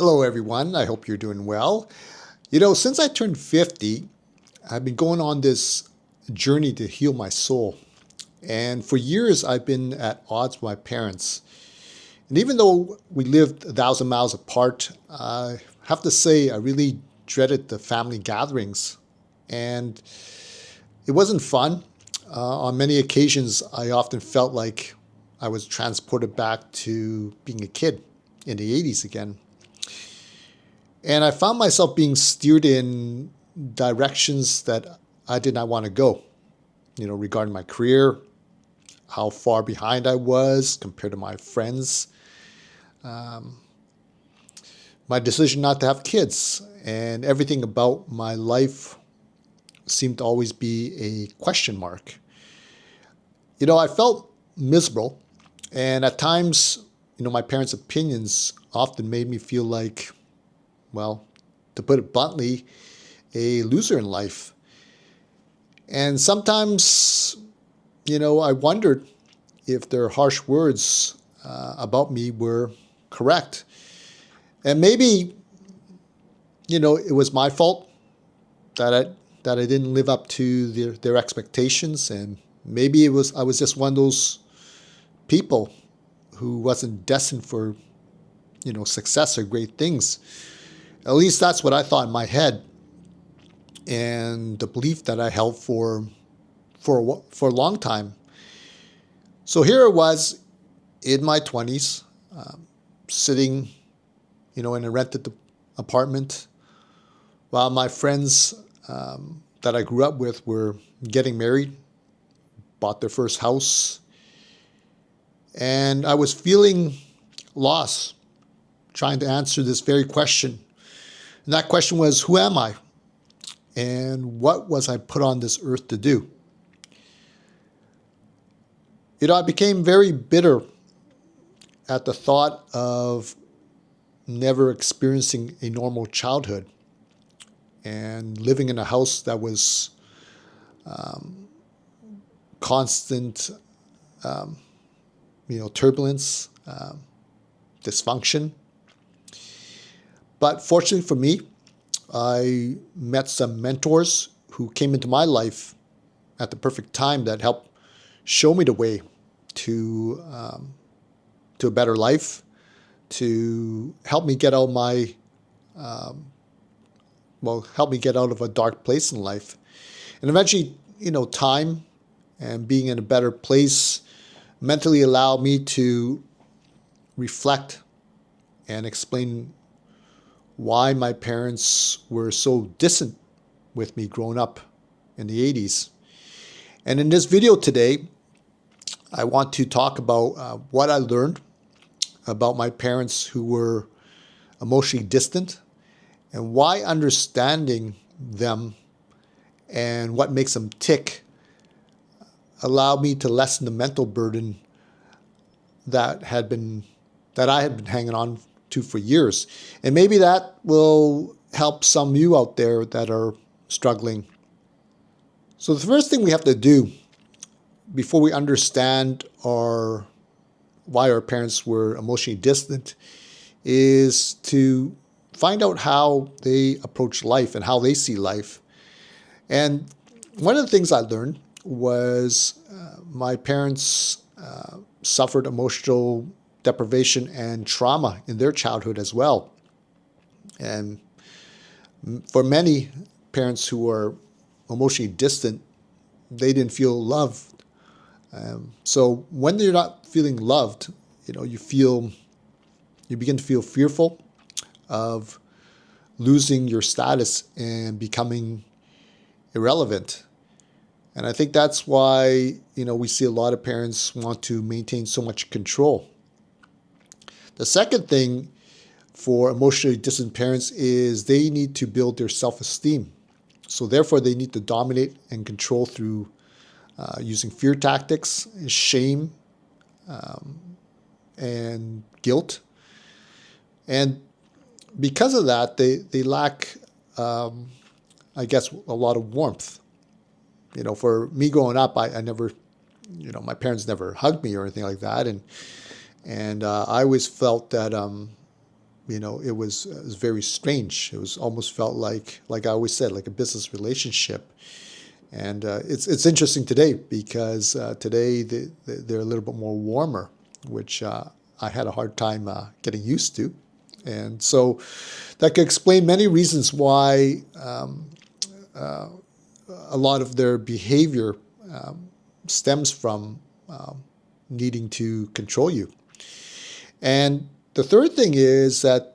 Hello, everyone. I hope you're doing well. Since I turned 50, I've been going on this journey to heal my soul. And for years, I've been at odds with my parents. And even though we lived 1,000 miles apart, I have to say I really dreaded the family gatherings. And it wasn't fun. On many occasions, I often felt like I was transported back to being a kid in the 80s again. And I found myself being steered in directions that I did not want to go, regarding my career, how far behind I was compared to my friends, my decision not to have kids, and everything about my life seemed to always be a question mark. I felt miserable, and at times, my parents' opinions often made me feel like, well, to put it bluntly, a loser in life. And sometimes, I wondered if their harsh words about me were correct. And maybe, it was my fault that I didn't live up to their expectations, and maybe I was just one of those people who wasn't destined for, success or great things. At least that's what I thought in my head, and the belief that I held for a long time. So here it was in my 20s, sitting, in a rented apartment, while my friends that I grew up with were getting married, bought their first house, and I was feeling lost, trying to answer this very question. And that question was, who am I? And what was I put on this earth to do? I became very bitter at the thought of never experiencing a normal childhood and living in a house that was constant, turbulence, dysfunction. But fortunately for me, I met some mentors who came into my life at the perfect time that helped show me the way to a better life, to help me get out help me get out of a dark place in life. And eventually, time and being in a better place mentally allowed me to reflect and explain why my parents were so distant with me growing up in the 80s. And in this video today, I want to talk about what I learned about my parents who were emotionally distant, and why understanding them and what makes them tick allowed me to lessen the mental burden that I had been hanging on to for years. And maybe that will help some of you out there that are struggling. So the first thing we have to do before we understand why our parents were emotionally distant is to find out how they approach life and how they see life. And one of the things I learned was my parents suffered emotional deprivation and trauma in their childhood as well. And for many parents who are emotionally distant, they didn't feel loved. So when you're not feeling loved, you begin to feel fearful of losing your status and becoming irrelevant. And I think that's why, we see a lot of parents want to maintain so much control. The second thing for emotionally distant parents is they need to build their self-esteem. So therefore, they need to dominate and control through using fear tactics, shame, and guilt. And because of that, they lack, I guess, a lot of warmth. For me growing up, I never, my parents never hugged me or anything like that. And I always felt that, it was very strange. It was almost felt like I always said, like a business relationship. And it's interesting today because today they're a little bit more warmer, which I had a hard time getting used to. And so that could explain many reasons why a lot of their behavior stems from needing to control you. And the third thing is that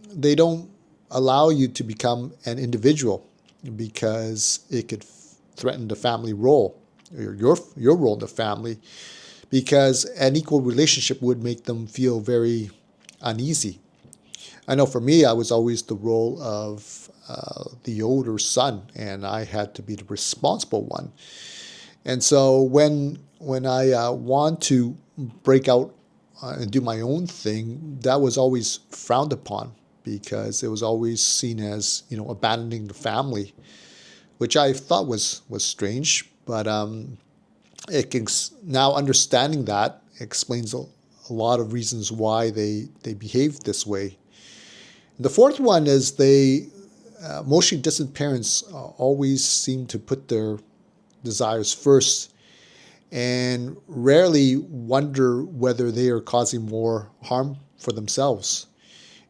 they don't allow you to become an individual because it could threaten the family role, or your role in the family, because an equal relationship would make them feel very uneasy. I know for me, I was always the role of the older son, and I had to be the responsible one. And so when I want to break out and do my own thing, that was always frowned upon because it was always seen as abandoning the family, which I thought was strange. But it can now understanding that explains a lot of reasons why they behave this way. The fourth one is they emotionally distant parents always seem to put their desires first and rarely wonder whether they are causing more harm for themselves.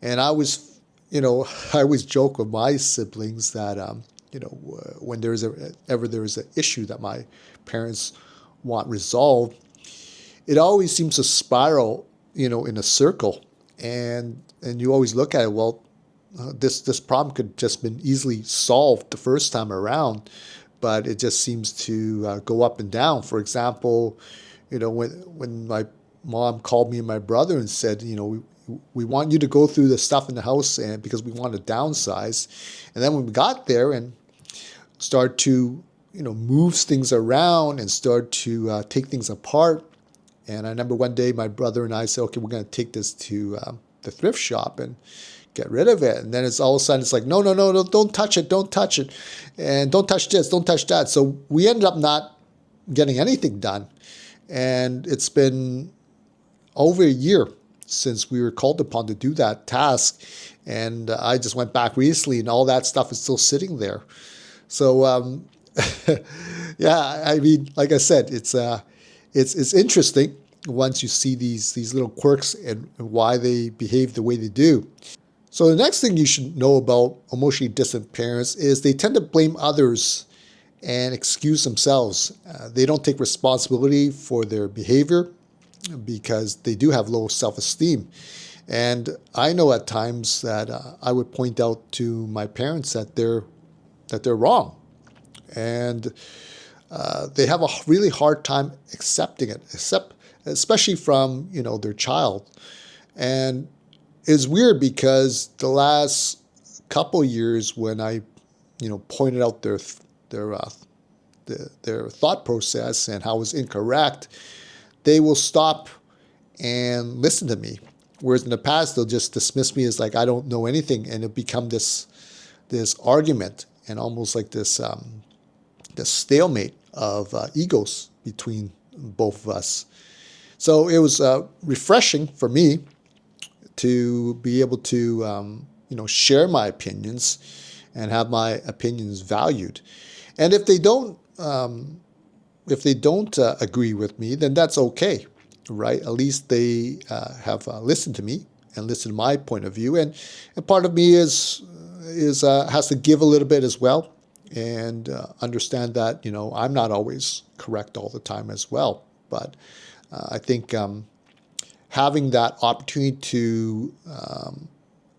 And I always, I always joke with my siblings that, when ever there is an issue that my parents want resolved, it always seems to spiral, in a circle. And you always look at it, well, this problem could just been easily solved the first time around, but it just seems to go up and down. For example, when my mom called me and my brother and said, we want you to go through the stuff in the house and because we want to downsize. And then when we got there and start to, move things around and start to take things apart. And I remember one day my brother and I said, okay, we're going to take this to the thrift shop and get rid of it. And then it's all of a sudden it's like, no, don't touch it. Don't touch it. And don't touch this, don't touch that. So we ended up not getting anything done. And it's been over a year since we were called upon to do that task. And I just went back recently and all that stuff is still sitting there. So, yeah, I mean, like I said, it's interesting once you see these little quirks and why they behave the way they do. So the next thing you should know about emotionally distant parents is they tend to blame others and excuse themselves. They don't take responsibility for their behavior because they do have low self-esteem. And I know at times that I would point out to my parents that they're wrong, and they have a really hard time accepting it, especially from their child. And it's weird because the last couple years when I pointed out their thought process and how it was incorrect, they will stop and listen to me. Whereas in the past, they'll just dismiss me as like I don't know anything, and it become this argument and almost like this stalemate of egos between both of us. So it was refreshing for me to be able to share my opinions and have my opinions valued. And if they don't agree with me, then that's okay, right? At least they have listened to me and listened to my point of view. And part of me is has to give a little bit as well and understand that I'm not always correct all the time as well. But I think having that opportunity to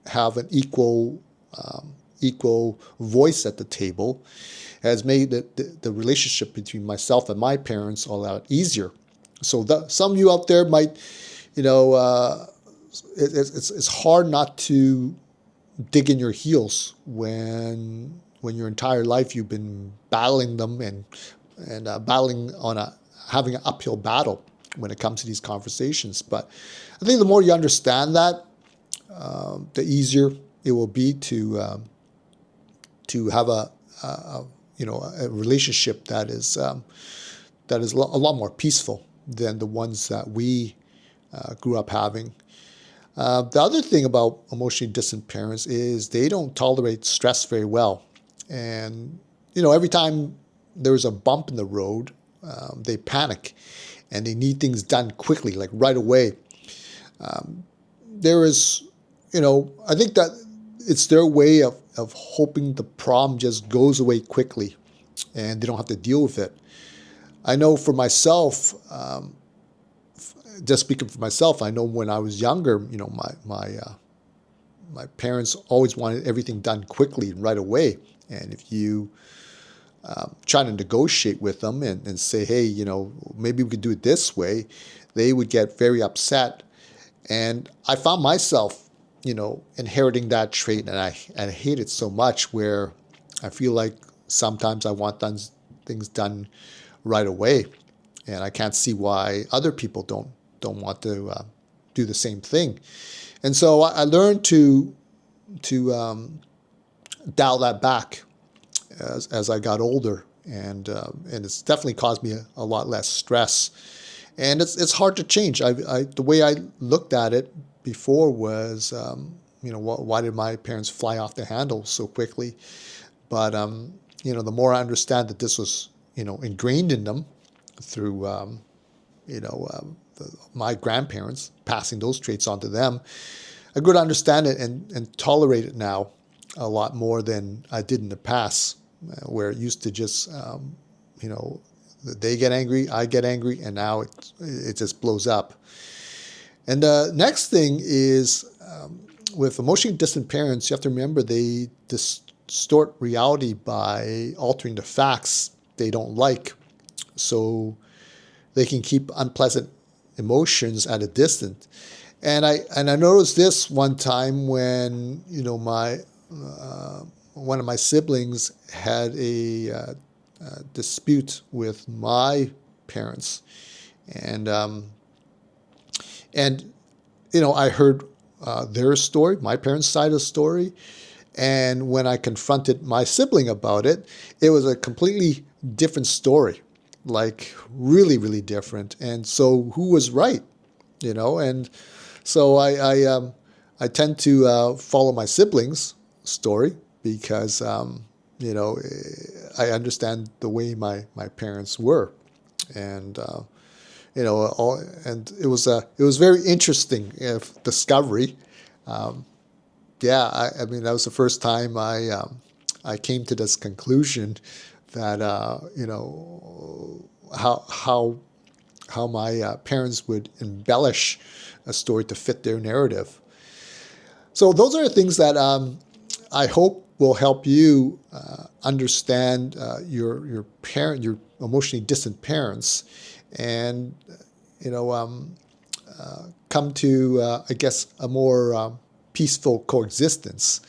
have an equal voice at the table has made the relationship between myself and my parents a lot easier. So some of you out there might, it's hard not to dig in your heels when your entire life you've been battling them and battling on having an uphill battle when it comes to these conversations. But I think the more you understand that, the easier it will be to have a relationship that is a lot more peaceful than the ones that we grew up having. The other thing about emotionally distant parents is they don't tolerate stress very well. And, every time there's a bump in the road, they panic and they need things done quickly, like right away. There is, I think that it's their way of hoping the problem just goes away quickly and they don't have to deal with it. I know for myself, just speaking for myself, I know when I was younger, my parents always wanted everything done quickly and right away. And if you try to negotiate with them and say, hey, maybe we could do it this way, they would get very upset. And I found myself, inheriting that trait, and I hate it so much where I feel like sometimes I want things done right away, and I can't see why other people don't want to do the same thing. And so I learned to dial that back as I got older, and it's definitely caused me a lot less stress. And it's hard to change. The way I looked at it before was, why did my parents fly off the handle so quickly? But the more I understand that this was, ingrained in them through, my grandparents passing those traits on to them, I could understand it and tolerate it now a lot more than I did in the past, where it used to just, they get angry, I get angry, and now it just blows up. And the next thing is with emotionally distant parents, you have to remember they distort reality by altering the facts they don't like, so they can keep unpleasant emotions at a distance. And I noticed this one time when my one of my siblings had a dispute with my parents, and I heard their story, my parents' side of the story, and when I confronted my sibling about it, it was a completely different story, like really, really different. And so, who was right? And so I tend to follow my siblings' story because I understand the way my parents were, and and it was very interesting discovery. Yeah, I mean that was the first time I came to this conclusion that how my parents would embellish a story to fit their narrative. So those are the things that I hope will help you understand your emotionally distant parents, and come to I guess a more peaceful coexistence.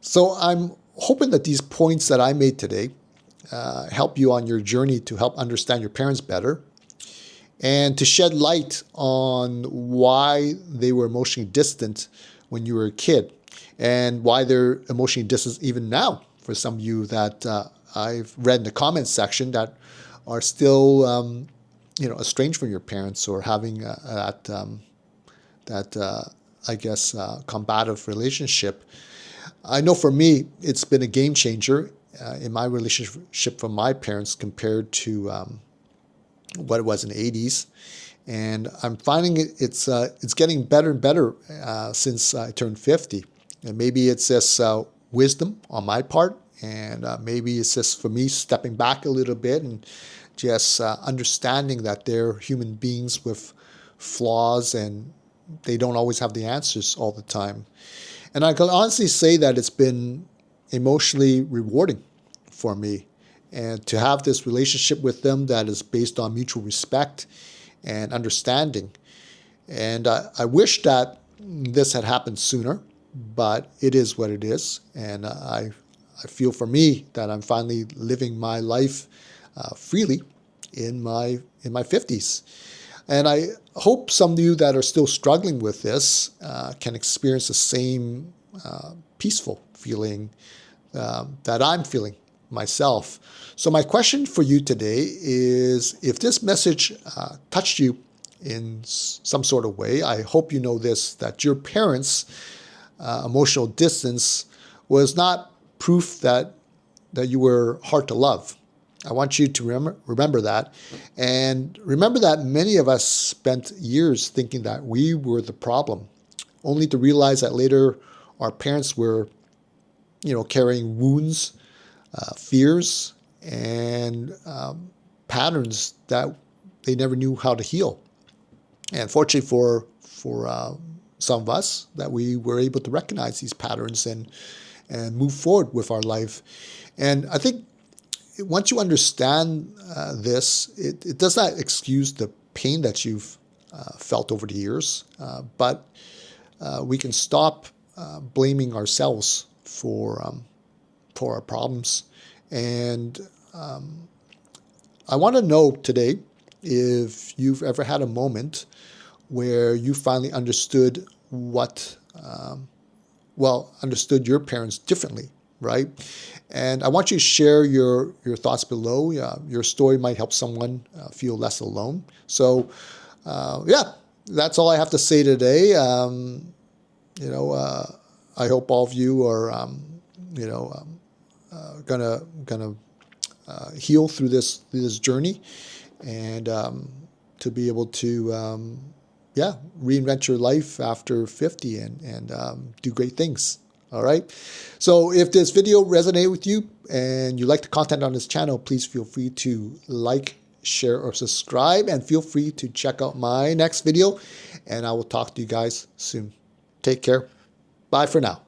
So I'm hoping that these points that I made today help you on your journey to help understand your parents better, and to shed light on why they were emotionally distant when you were a kid, and why they're emotionally distant even now for some of you that I've read in the comments section that are still estranged from your parents, or having that I guess combative relationship. I know for me it's been a game changer in my relationship from my parents compared to what it was in the 80s. And I'm finding it's getting better and better since I turned 50. And maybe it's just wisdom on my part, and maybe it's just for me stepping back a little bit and just understanding that they're human beings with flaws, and they don't always have the answers all the time. And I can honestly say that it's been emotionally rewarding for me, and to have this relationship with them that is based on mutual respect and understanding. And I wish that this had happened sooner, but it is what it is. And I feel for me that I'm finally living my life freely in my 50s. And I hope some of you that are still struggling with this can experience the same peaceful feeling that I'm feeling myself. So my question for you today is, if this message touched you in some sort of way. I hope you know this, that your parents' emotional distance was not proof that you were hard to love. I want you to remember that. And remember that many of us spent years thinking that we were the problem, only to realize that later our parents were, carrying wounds, fears, and patterns that they never knew how to heal. And fortunately for some of us, that we were able to recognize these patterns and move forward with our life. And I think once you understand this, it does not excuse the pain that you've felt over the years, but we can stop blaming ourselves for our problems. And I want to know today if you've ever had a moment where you finally understood understood your parents differently, right? And I want you to share your thoughts below. Your story might help someone feel less alone. So, that's all I have to say today. I hope all of you are, gonna heal through this journey, and to be able to, reinvent your life after 50 and do great things. All right. So if this video resonated with you and you like the content on this channel, please feel free to like, share, or subscribe, and feel free to check out my next video, and I will talk to you guys soon. Take care. Bye for now.